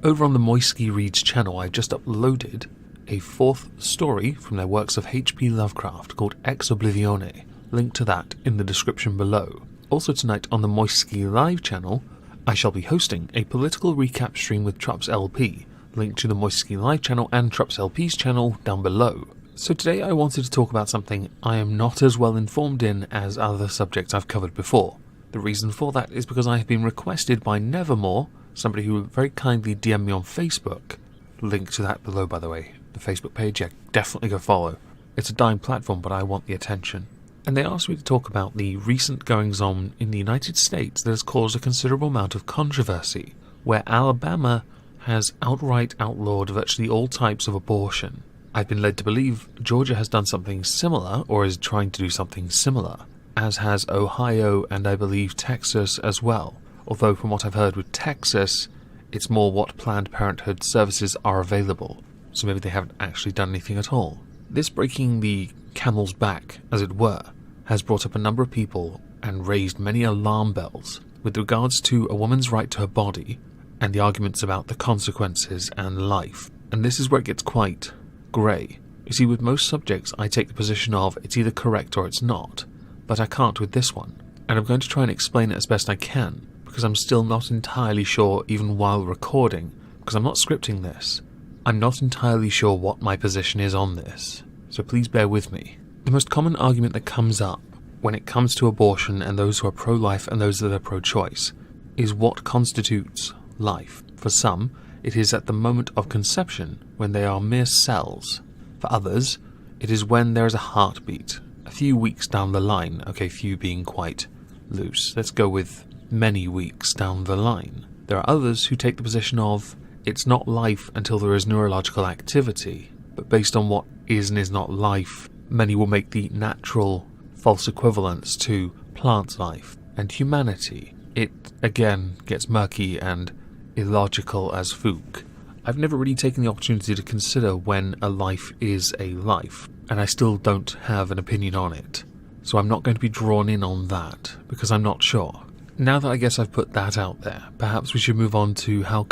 Over on the Moisky Reads channel, I've just uploaded a 4th story from their works of H.P. Lovecraft called Ex Oblivione. Link to that in the description below. Also tonight on the Moisky Live channel, I shall be hosting a political recap stream with TrupsLP. Link to the Moisky Live channel and TrupsLP's channel down below. So today I wanted to talk about something I am not as well informed in as other subjects I've covered before. The reason for that is because I have been requested by Nevermore, somebody who very kindly DM'd me on Facebook. Link to that below, by the way. The Facebook page, yeah, definitely go follow. It's a dying platform, but I want the attention. And they asked me to talk about the recent goings-on in the United States that has caused a considerable amount of controversy, where Alabama has outright outlawed virtually all types of abortion. I've been led to believe Georgia has done something similar, or is trying to do something similar, as has Ohio and I believe Texas as well. Although from what I've heard with Texas, it's more what Planned Parenthood services are available, so maybe they haven't actually done anything at all. This breaking the camel's back, as it were, has brought up a number of people and raised many alarm bells with regards to a woman's right to her body and the arguments about the consequences and life. And this is where it gets quite grey. You see, with most subjects I take the position of it's either correct or it's not, but I can't with this one, and I'm going to try and explain it as best I can, because I'm still not entirely sure, even while recording, because I'm not scripting this, I'm not entirely sure what my position is on this, so please bear with me. The most common argument that comes up when it comes to abortion and those who are pro-life and those that are pro-choice is what constitutes life. For some, it is at the moment of conception, when they are mere cells. For others, it is when there is a heartbeat, a few weeks down the line, okay, few being quite loose. Let's go with many weeks down the line. There are others who take the position of it's not life until there is neurological activity, but based on what is and is not life, many will make the natural false equivalence to plant life and humanity. It, again, gets murky and illogical as Fook. I've never really taken the opportunity to consider when a life is a life, and I still don't have an opinion on it, so I'm not going to be drawn in on that, because I'm not sure. Now that I guess I've put that out there, perhaps we should move on to how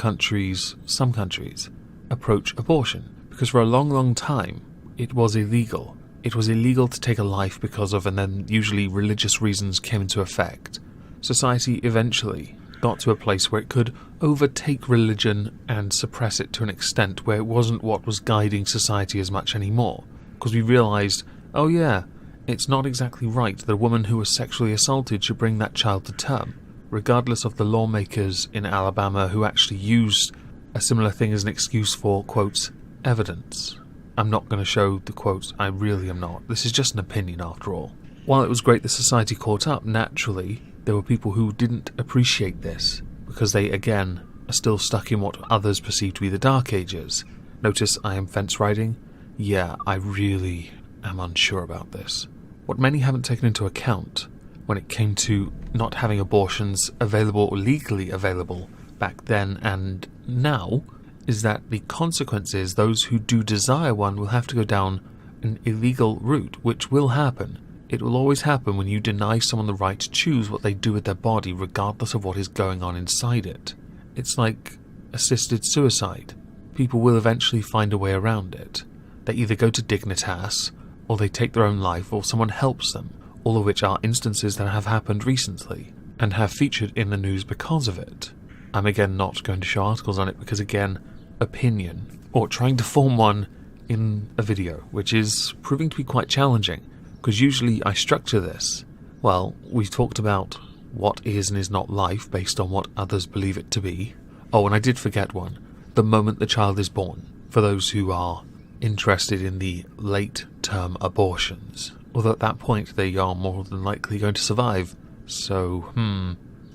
some countries, approach abortion, because for a long, long time, it was illegal. It was illegal to take a life because of, and then usually religious reasons came into effect. Society eventually got to a place where it could overtake religion and suppress it to an extent where it wasn't what was guiding society as much anymore. Because we realised, oh yeah, it's not exactly right that a woman who was sexually assaulted should bring that child to term, regardless of the lawmakers in Alabama who actually used a similar thing as an excuse for, quotes, evidence. I'm not going to show the quotes, I really am not. This is just an opinion after all. While it was great that society caught up, naturally, there were people who didn't appreciate this, because they, again, are still stuck in what others perceive to be the Dark Ages. Notice I am fence riding? Yeah, I really am unsure about this. What many haven't taken into account when it came to not having abortions available or legally available back then and now is that the consequences, those who do desire one will have to go down an illegal route, which will happen. It will always happen when you deny someone the right to choose what they do with their body regardless of what is going on inside it. It's like assisted suicide. People will eventually find a way around it. They either go to Dignitas, or they take their own life, or someone helps them, all of which are instances that have happened recently, and have featured in the news because of it. I'm again not going to show articles on it because, again, opinion, or trying to form one in a video, which is proving to be quite challenging, because usually I structure this. Well, we've talked about what is and is not life based on what others believe it to be. Oh, and I did forget one. The moment the child is born, for those who are interested in the late-term abortions. Although at that point they are more than likely going to survive. So,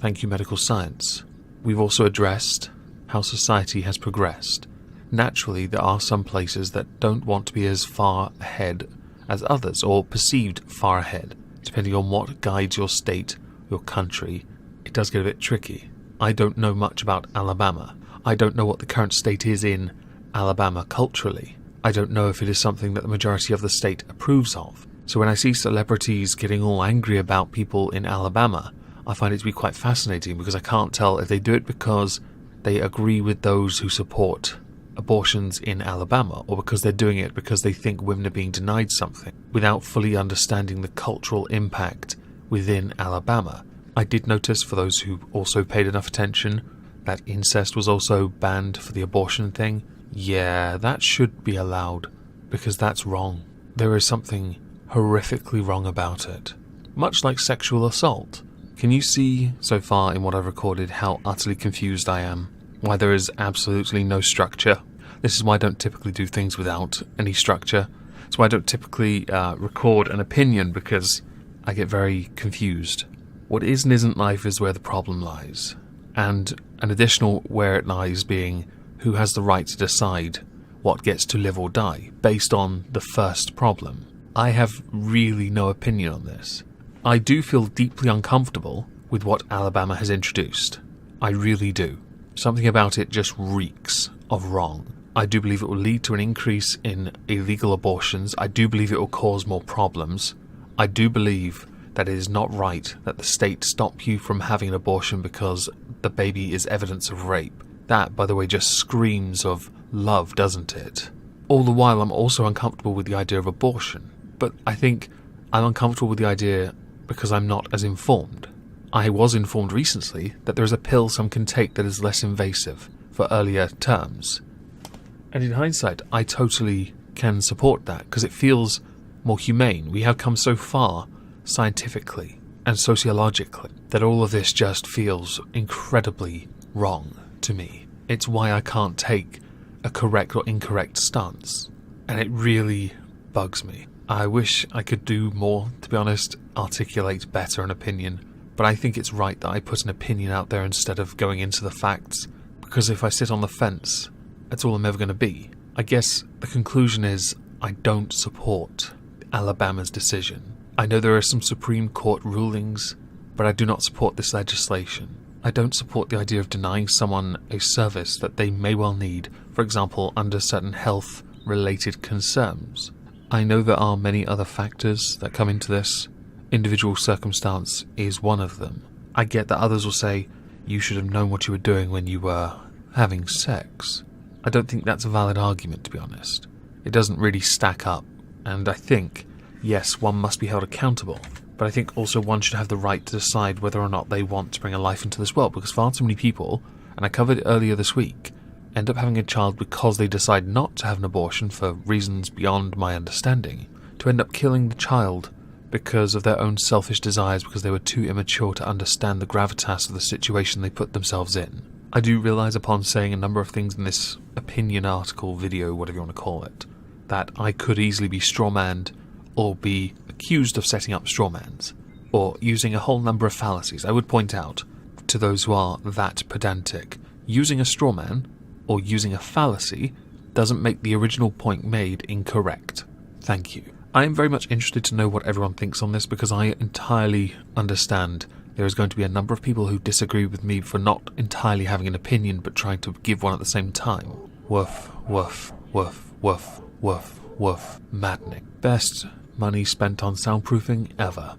thank you medical science. We've also addressed how society has progressed. Naturally, there are some places that don't want to be as far ahead as others, or perceived far ahead. Depending on what guides your state, your country, it does get a bit tricky. I don't know much about Alabama. I don't know what the current state is in Alabama culturally. I don't know if it is something that the majority of the state approves of. So when I see celebrities getting all angry about people in Alabama, I find it to be quite fascinating, because I can't tell if they do it because they agree with those who support abortions in Alabama, or because they're doing it because they think women are being denied something, without fully understanding the cultural impact within Alabama. I did notice, for those who also paid enough attention, that incest was also banned for the abortion thing. Yeah, that should be allowed, because that's wrong. There is something horrifically wrong about it. Much like sexual assault. Can you see, so far in what I've recorded, how utterly confused I am? Why there is absolutely no structure? This is why I don't typically do things without any structure. It's why I don't typically record an opinion, because I get very confused. What is and isn't life is where the problem lies. And an additional where it lies being who has the right to decide what gets to live or die, based on the first problem. I have really no opinion on this. I do feel deeply uncomfortable with what Alabama has introduced. I really do. Something about it just reeks of wrong. I do believe it will lead to an increase in illegal abortions. I do believe it will cause more problems. I do believe that it is not right that the state stop you from having an abortion because the baby is evidence of rape. That, by the way, just screams of love, doesn't it? All the while, I'm also uncomfortable with the idea of abortion. But I think I'm uncomfortable with the idea because I'm not as informed. I was informed recently that there is a pill some can take that is less invasive for earlier terms. And in hindsight, I totally can support that because it feels more humane. We have come so far scientifically and sociologically that all of this just feels incredibly wrong to me. It's why I can't take a correct or incorrect stance. And it really bugs me. I wish I could do more, to be honest, articulate better an opinion. But I think it's right that I put an opinion out there instead of going into the facts, because if I sit on the fence, that's all I'm ever going to be. I guess the conclusion is I don't support Alabama's decision. I know there are some Supreme Court rulings, but I do not support this legislation. I don't support the idea of denying someone a service that they may well need, for example, under certain health-related concerns. I know there are many other factors that come into this. Individual circumstance is one of them. I get that others will say, you should have known what you were doing when you were having sex. I don't think that's a valid argument, to be honest. It doesn't really stack up, and I think, yes, one must be held accountable, but I think also one should have the right to decide whether or not they want to bring a life into this world, because far too many people, and I covered it earlier this week, end up having a child because they decide not to have an abortion for reasons beyond my understanding, to end up killing the child because of their own selfish desires because they were too immature to understand the gravitas of the situation they put themselves in. I do realise upon saying a number of things in this opinion article, video, whatever you want to call it, that I could easily be strawmanned or be accused of setting up strawmans, or using a whole number of fallacies. I would point out to those who are that pedantic, using a strawman or using a fallacy doesn't make the original point made incorrect. Thank you. I am very much interested to know what everyone thinks on this because I entirely understand there is going to be a number of people who disagree with me for not entirely having an opinion but trying to give one at the same time. Woof, woof, woof, woof, woof, woof. Maddening. Best money spent on soundproofing ever.